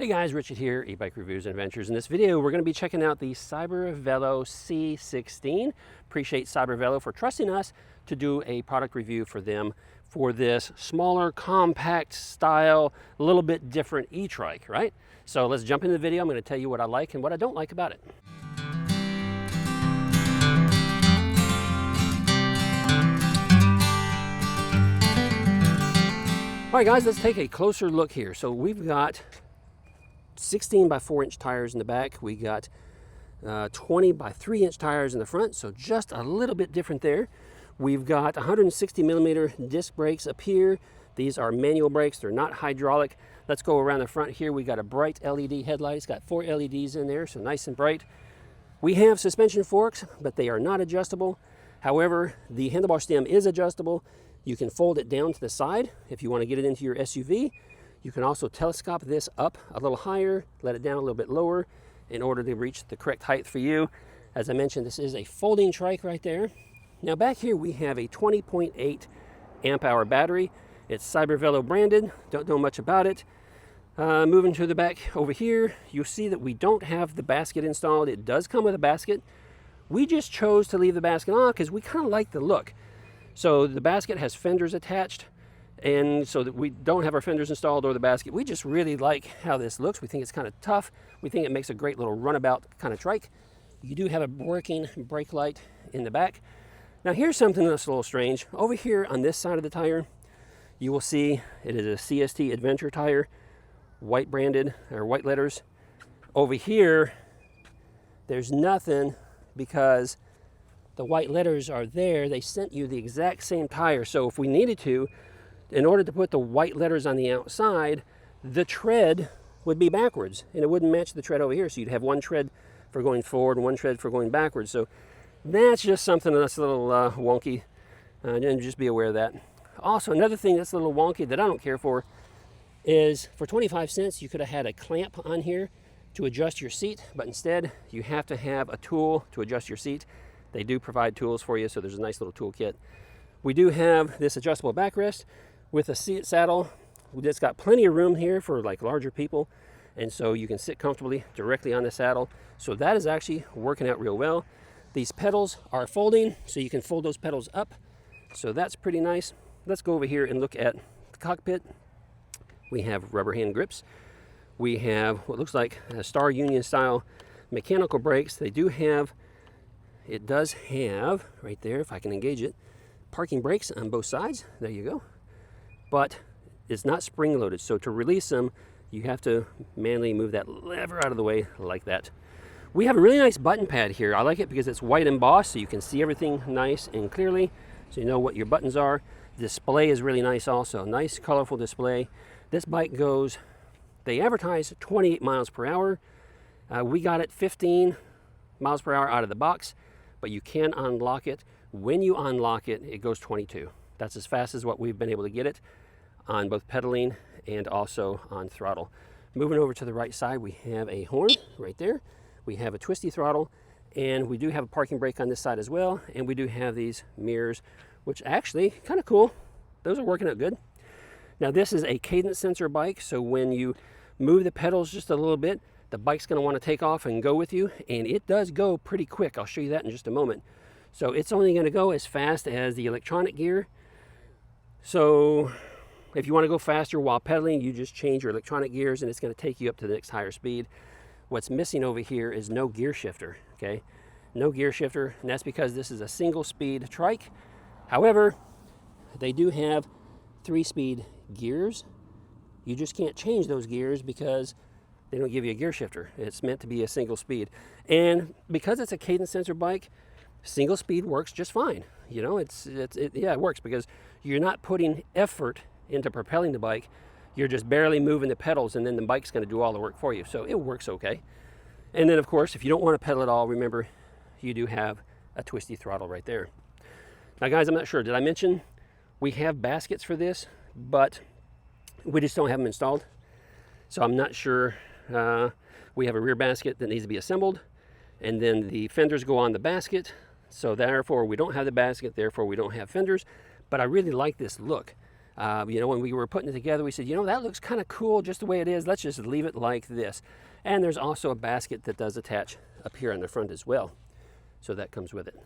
Hey guys, Richard here, eBike Reviews and Adventures. In this video, we're going to be checking out the Cybervelo C16. Appreciate Cybervelo for trusting us to do a product review for them for this smaller, compact style, a little bit different e-trike, right? So let's jump into the video. I'm going to tell you what I like and what I don't like about it. All right guys, let's take a closer look here. So we've got 16 by 4 inch tires in the back. We got 20 by 3 inch tires in the front, so just a little bit different there. We've got 160 millimeter disc brakes up here. These are manual brakes, they're not hydraulic. Let's go around the front here. We got a bright LED headlight. It's got 4 LEDs in there, so nice and bright. We have suspension forks, but they are not adjustable. However, the handlebar stem is adjustable. You can fold it down to the side if you want to get it into your SUV. You can also telescope this up a little higher, let it down a little bit lower in order to reach the correct height for you. As I mentioned, this is a folding trike right there. Now back here we have a 20.8 amp hour battery. It's Cybervelo branded, don't know much about it. Moving to the back over here, you'll see that we don't have the basket installed. It does come with a basket. We just chose to leave the basket on because we kind of like the look. So the basket has fenders attached, and so that we don't have our fenders installed or the basket. We just really like how this looks. We think it's kind of tough. We think it makes a great little runabout kind of trike. You do have a working brake light in the back. Now here's something that's a little strange. Over here on this side of the tire, you will see it is a CST Adventure tire, white branded, or white letters. Over here, there's nothing because the white letters are there. They sent you the exact same tire. So if we needed to, in order to put the white letters on the outside, the tread would be backwards and it wouldn't match the tread over here. So you'd have one tread for going forward and one tread for going backwards. So that's just something that's a little wonky, and just be aware of that. Also, another thing that's a little wonky that I don't care for is for 25 cents, you could have had a clamp on here to adjust your seat, but instead you have to have a tool to adjust your seat. They do provide tools for you, so there's a nice little tool kit. We do have this adjustable backrest with a seat saddle. It's got plenty of room here for like larger people, and so you can sit comfortably directly on the saddle. So that is actually working out real well. These pedals are folding, so you can fold those pedals up. So that's pretty nice. Let's go over here and look at the cockpit. We have rubber hand grips. We have what looks like a Star Union style mechanical brakes. They do have, it does have right there, if I can engage it, parking brakes on both sides. There you go. But it's not spring loaded, so to release them you have to manually move that lever out of the way like that. We have a really nice button pad here. I like it because it's white embossed, so you can see everything nice and clearly, so you know what your buttons are. The display is really nice also, nice colorful display. This bike goes, they advertise 28 miles per hour. We got it 15 miles per hour out of the box, but you can unlock it. When you unlock it, it goes 22. That's as fast as what we've been able to get it on both pedaling and also on throttle. Moving over to the right side, we have a horn right there. We have a twisty throttle, and we do have a parking brake on this side as well. And we do have these mirrors, which actually kind of cool. Those are working out good. Now this is a cadence sensor bike, so when you move the pedals just a little bit, the bike's going to want to take off and go with you, and it does go pretty quick. I'll show you that in just a moment. So it's only going to go as fast as the electronic gear. So if you want to go faster while pedaling, you just change your electronic gears and it's going to take you up to the next higher speed. What's missing over here is no gear shifter, okay? No gear shifter, and that's because this is a single speed trike. However, they do have 3-speed gears. You just can't change those gears because they don't give you a gear shifter. It's meant to be a single speed. And because it's a cadence sensor bike, single speed works just fine. You know, it works because you're not putting effort into propelling the bike. You're just barely moving the pedals, and then the bike's going to do all the work for you. So it works okay. And then, of course, if you don't want to pedal at all, remember, you do have a twisty throttle right there. Now, guys, I'm not sure. Did I mention we have baskets for this, but we just don't have them installed. So I'm not sure. We have a rear basket that needs to be assembled, and then the fenders go on the basket. So therefore, we don't have the basket. Therefore, we don't have fenders. But I really like this look. You know, when we were putting it together, we said, you know, that looks kind of cool just the way it is. Let's just leave it like this. And there's also a basket that does attach up here on the front as well. So that comes with it.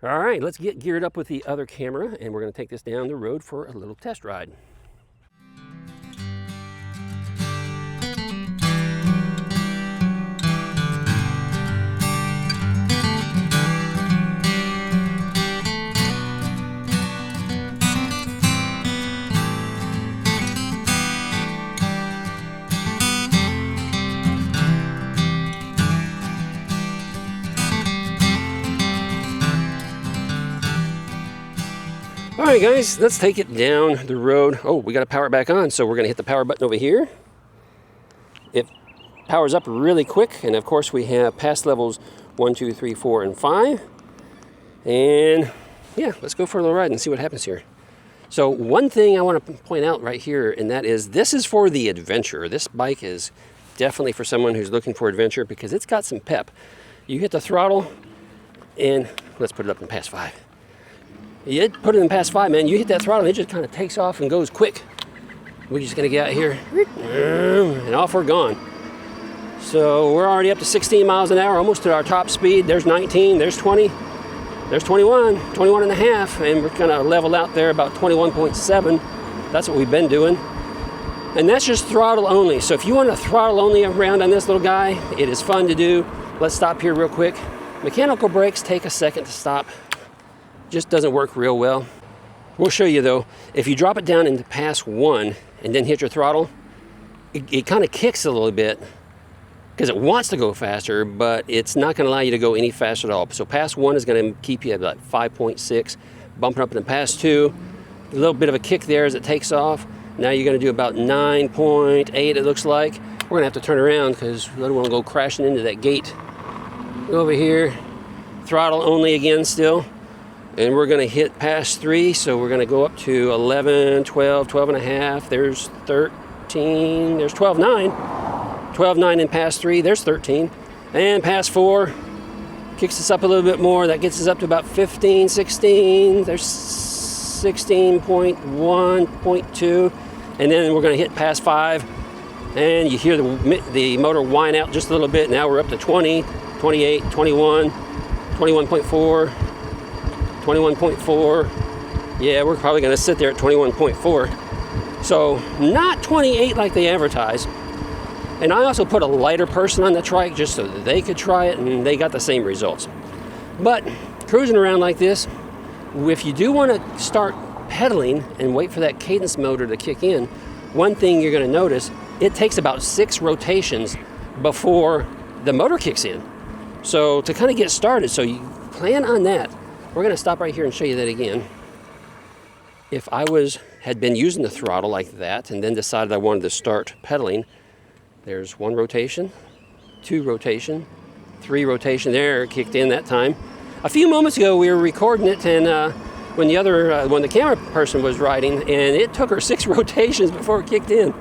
All right, let's get geared up with the other camera, and we're going to take this down the road for a little test ride. All right, guys, let's take it down the road. Oh, we got to power it back on, so we're going to hit the power button over here. It powers up really quick, and of course we have pass levels 1, 2, 3, 4, and 5. And yeah, let's go for a little ride and see what happens here. So one thing I want to point out right here, and that is this is for the adventure. This bike is definitely for someone who's looking for adventure because it's got some pep. You hit the throttle, and let's put it up in pass 5. You put it in pass 5, man, you hit that throttle, it just kind of takes off and goes quick. We're just going to get out here, and off we're gone. So we're already up to 16 miles an hour, almost to our top speed. There's 19, there's 20, there's 21, 21 and a half, and we're going to level out there about 21.7. That's what we've been doing. And that's just throttle only. So if you want to throttle only around on this little guy, it is fun to do. Let's stop here real quick. Mechanical brakes take a second to stop. Just doesn't work real well. We'll show you though, if you drop it down into pass 1 and then hit your throttle, it kind of kicks a little bit because it wants to go faster, but it's not going to allow you to go any faster at all. So pass 1 is going to keep you at about 5.6, bumping up into pass 2, a little bit of a kick there as it takes off. Now you're going to do about 9.8 it looks like. We're going to have to turn around because we don't want to go crashing into that gate. Go over here, throttle only again still. And we're going to hit pass 3, so we're going to go up to 11, 12, 12 and a half. There's 13, there's 12.9. 12.9 in pass 3, there's 13. And pass 4 kicks us up a little bit more. That gets us up to about 15, 16. There's 16.1, 0.2. And then we're going to hit pass 5. And you hear the motor whine out just a little bit. Now we're up to 20, 28, 21, 21.4. 21.4. Yeah, we're probably going to sit there at 21.4. So not 28 like they advertise. And I also put a lighter person on the trike just so that they could try it, and they got the same results. But cruising around like this, if you do want to start pedaling and wait for that cadence motor to kick in, one thing you're going to notice, it takes about 6 rotations before the motor kicks in. So to kind of get started, so you plan on that. We're going to stop right here and show you that again. If I had been using the throttle like that and then decided I wanted to start pedaling, there's 1 rotation, 2 rotation, 3 rotation there, kicked in that time. A few moments ago we were recording it, and when the camera person was riding, and it took her 6 rotations before it kicked in.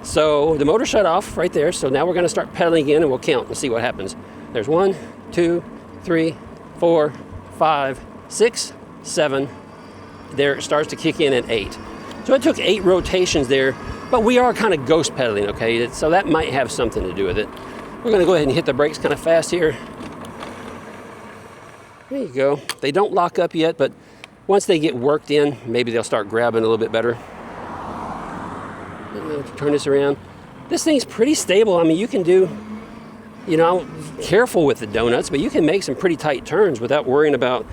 So the motor shut off right there, so now we're going to start pedaling again and we'll count and see what happens. There's 1, 2, 3, 4, 5, 6, 7. There it starts to kick in at 8. So it took 8 rotations there, but we are kind of ghost pedaling, okay? So that might have something to do with it. We're going to go ahead and hit the brakes kind of fast here. There you go. They don't lock up yet, but once they get worked in, maybe they'll start grabbing a little bit better. Turn this around. This thing's pretty stable. I mean, you can do, careful with the donuts, but you can make some pretty tight turns without worrying about,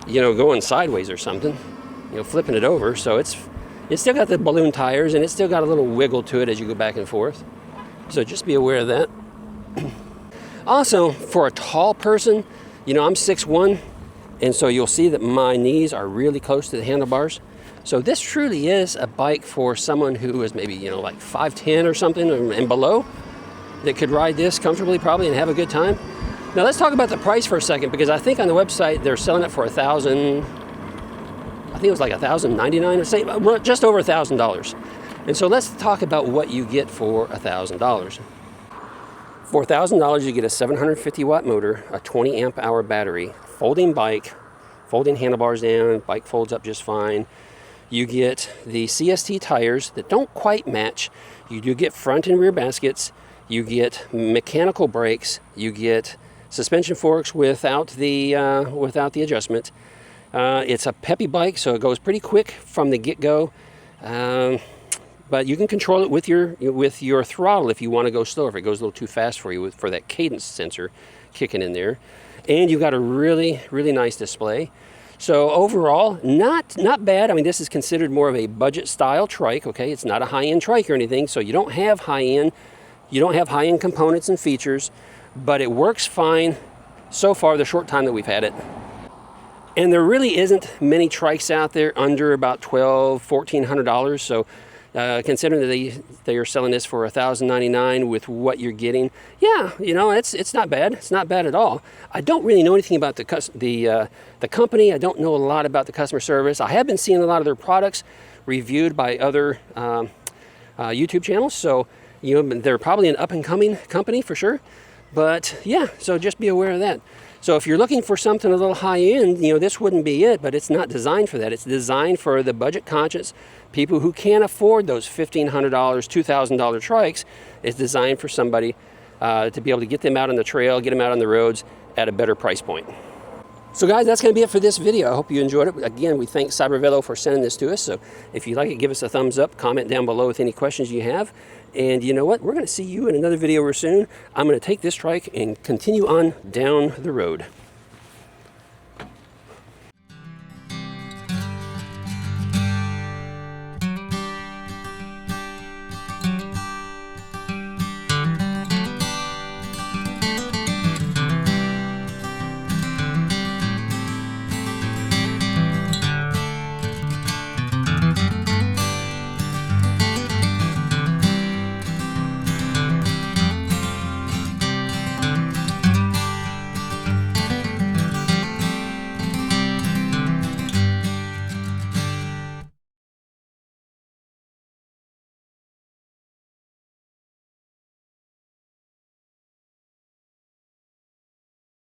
going sideways or something, flipping it over. So it's still got the balloon tires, and it's still got a little wiggle to it as you go back and forth. So just be aware of that. Also, for a tall person, I'm 6'1", and so you'll see that my knees are really close to the handlebars. So this truly is a bike for someone who is maybe, like 5'10" or something and below, that could ride this comfortably probably and have a good time. Now let's talk about the price for a second, because I think on the website they're selling it for $1,000. I think it was like $1,099 or say just over $1,000. And so let's talk about what you get for $1,000. For $1,000, you get a 750 watt motor, a 20 amp hour battery, folding bike, folding handlebars down, bike folds up just fine. You get the CST tires that don't quite match. You do get front and rear baskets. You get mechanical brakes. You get suspension forks without the adjustment. It's a peppy bike, so it goes pretty quick from the get-go. But you can control it with your throttle if you want to go slow, if it goes a little too fast for you for that cadence sensor kicking in there. And you've got a really, really nice display. So overall, not bad. I mean, this is considered more of a budget style trike, okay? It's not a high-end trike or anything, so you don't have high-end components and features, but it works fine so far the short time that we've had it. And there really isn't many trikes out there under about $1,400, so considering that they are selling this for $1,099 with what you're getting, yeah, you know, it's not bad. It's not bad at all. I don't really know anything about the company. I don't know a lot about the customer service. I have been seeing a lot of their products reviewed by other YouTube channels, so you know, they're probably an up-and-coming company for sure. But yeah, so just be aware of that. So if you're looking for something a little high-end, you know, this wouldn't be it, but it's not designed for that. It's designed for the budget-conscious people who can't afford those $1,500, $2,000 trikes. It's designed for somebody to be able to get them out on the trail, get them out on the roads at a better price point. So guys, that's going to be it for this video. I hope you enjoyed it. Again, we thank Cybervelo for sending this to us. So if you like it, give us a thumbs up, comment down below with any questions you have. And you know what? We're going to see you in another video real soon. I'm going to take this trike and continue on down the road.